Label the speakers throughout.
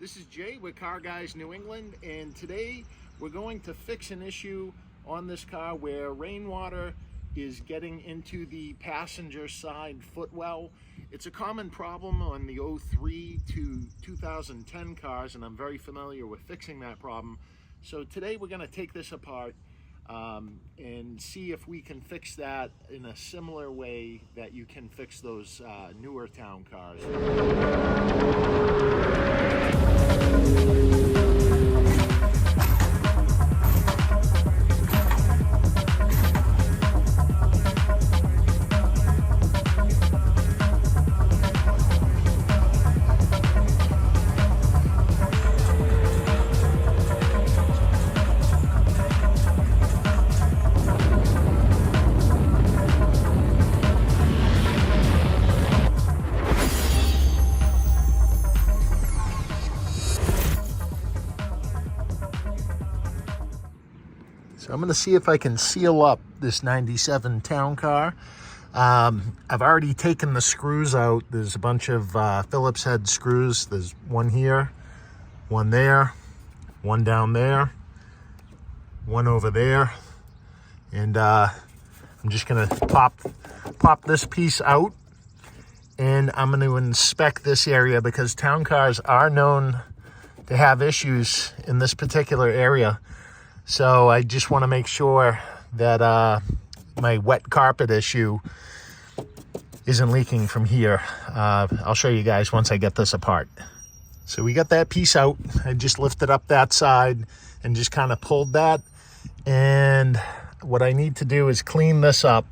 Speaker 1: This is Jay with Car Guys New England, and today we're going to fix an issue on this car where rainwater is getting into the passenger side footwell. It's a common problem on the 03 to 2010 cars, and I'm very familiar with fixing that problem. So today we're going to take this apart and see if we can fix that in a similar way that you can fix those newer town cars. So I'm going to see if I can seal up this 97 town car. I've already taken the screws out. There's a bunch of Phillips head screws. There's one here, one there, one down there, one over there. And I'm just going to pop this piece out. And I'm going to inspect this area because town cars are known to have issues in this particular area. So I just want to make sure that my wet carpet issue isn't leaking from here. I'll show you guys once I get this apart. So we got that piece out. I just lifted up that side and just kind of pulled that. And what I need to do is clean this up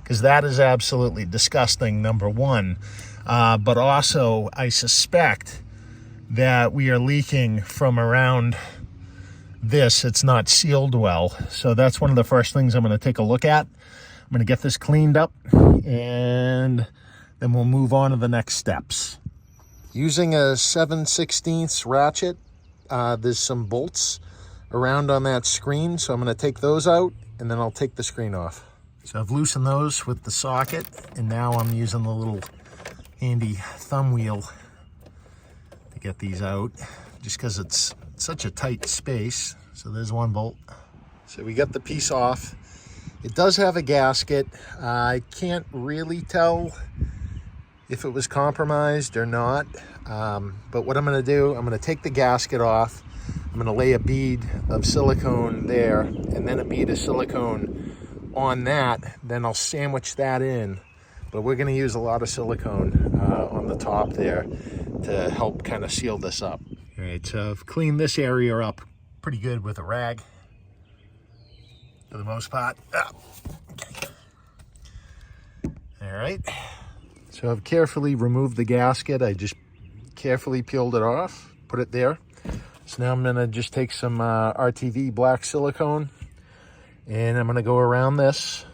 Speaker 1: because that is absolutely disgusting, number one. But also I suspect that we are leaking from around this. It's not sealed well. So that's one of the first things I'm going to take a look at. I'm going to get this cleaned up and then we'll move on to the next steps. Using a 7/16 ratchet, there's some bolts around on that screen. So I'm going to take those out and then I'll take the screen off. So I've loosened those with the socket and now I'm using the little handy thumb wheel to get these out just because it's such a tight space. So there's one bolt. So we got the piece off. It does have a gasket. I can't really tell if it was compromised or not. But what I'm going to do, I'm going to take the gasket off. I'm going to lay a bead of silicone there and then a bead of silicone on that. Then I'll sandwich that in. But we're going to use a lot of silicone on the top there to help kind of seal this up. All right, so I've cleaned this area up pretty good with a rag for the most part. Okay. All right, so I've carefully removed the gasket. I just carefully peeled it off, put it there. So now I'm gonna just take some RTV black silicone and I'm gonna go around this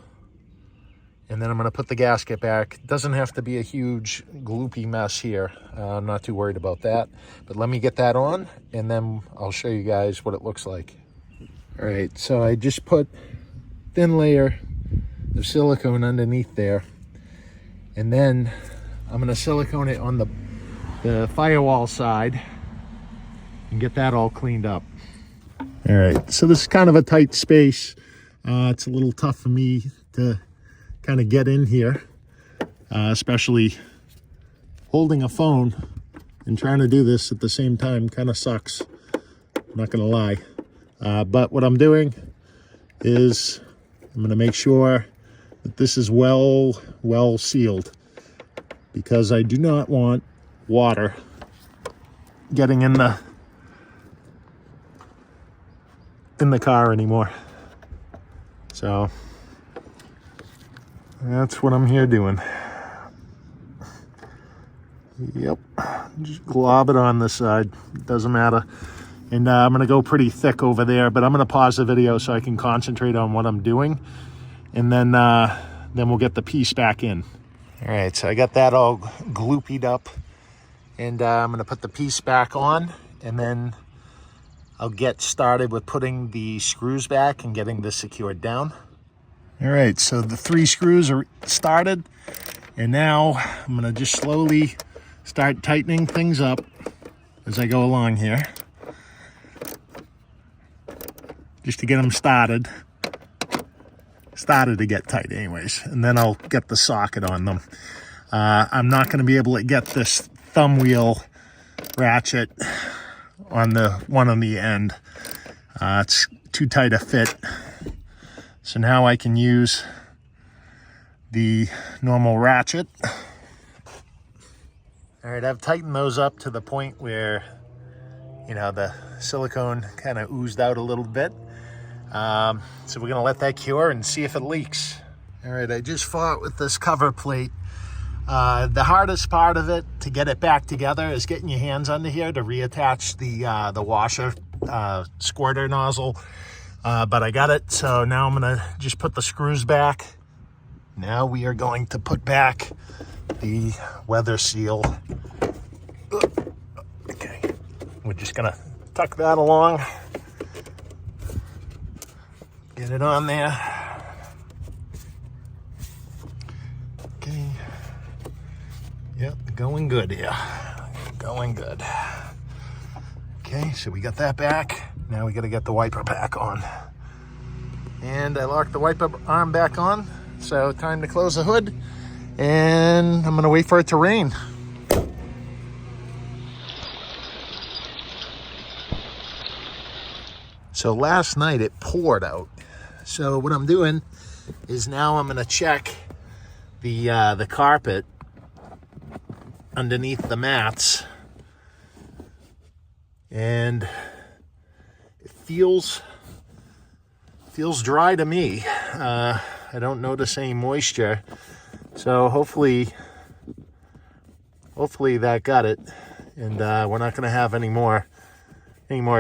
Speaker 1: and then I'm gonna put the gasket back. It doesn't have to be a huge gloopy mess here. I'm not too worried about that. But let me get that on and then I'll show you guys what it looks like. All right, so I just put thin layer of silicone underneath there. And then I'm gonna silicone it on the firewall side and get that all cleaned up. All right, so this is kind of a tight space. It's a little tough for me to kind of get in here, especially holding a phone and trying to do this at the same time kind of sucks. I'm not gonna lie. But what I'm doing is I'm gonna make sure that this is well sealed because I do not want water getting in the car anymore. So that's what I'm here doing. Yep, just glob it on this side, doesn't matter. And I'm gonna go pretty thick over there, but I'm gonna pause the video so I can concentrate on what I'm doing. And then we'll get the piece back in. All right, so I got that all gloopied up and I'm gonna put the piece back on and then I'll get started with putting the screws back and getting this secured down. All right, so the 3 screws are started and now I'm gonna just slowly start tightening things up as I go along here, just to get them started to get tight anyways, and then I'll get the socket on them. I'm not going to be able to get this thumb wheel ratchet on the one on the end. It's too tight a fit. So now I can use the normal ratchet. All right, I've tightened those up to the point where, you know, the silicone kind of oozed out a little bit. So we're gonna let that cure and see if it leaks. All right, I just fought with this cover plate. The hardest part of it to get it back together is getting your hands under here to reattach the washer squirter nozzle. But I got it, so now I'm gonna just put the screws back. Now we are going to put back the weather seal. Okay, we're just gonna tuck that along. Get it on there. Okay. Yep, going good here. Going good. Okay, so we got that back. Now we got to get the wiper back on. And I locked the wiper arm back on. So time to close the hood. And I'm going to wait for it to rain. So last night it poured out. So what I'm doing is now I'm going to check the carpet underneath the mats, and it feels dry to me. I don't notice any moisture, so hopefully that got it, and we're not going to have any more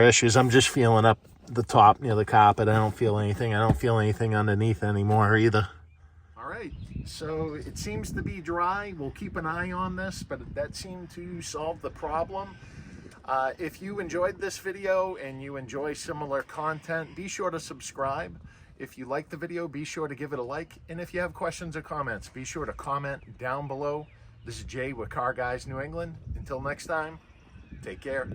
Speaker 1: issues. I'm just feeling up the top near the carpet. I don't feel anything. I don't feel anything underneath anymore either. All right, so it seems to be dry. We'll keep an eye on this, but that seemed to solve the problem. If you enjoyed this video and you enjoy similar content, be sure to subscribe. If you like the video, be sure to give it a like. And if you have questions or comments, be sure to comment down below. This is Jay with Car Guys New England. Until next time, take care.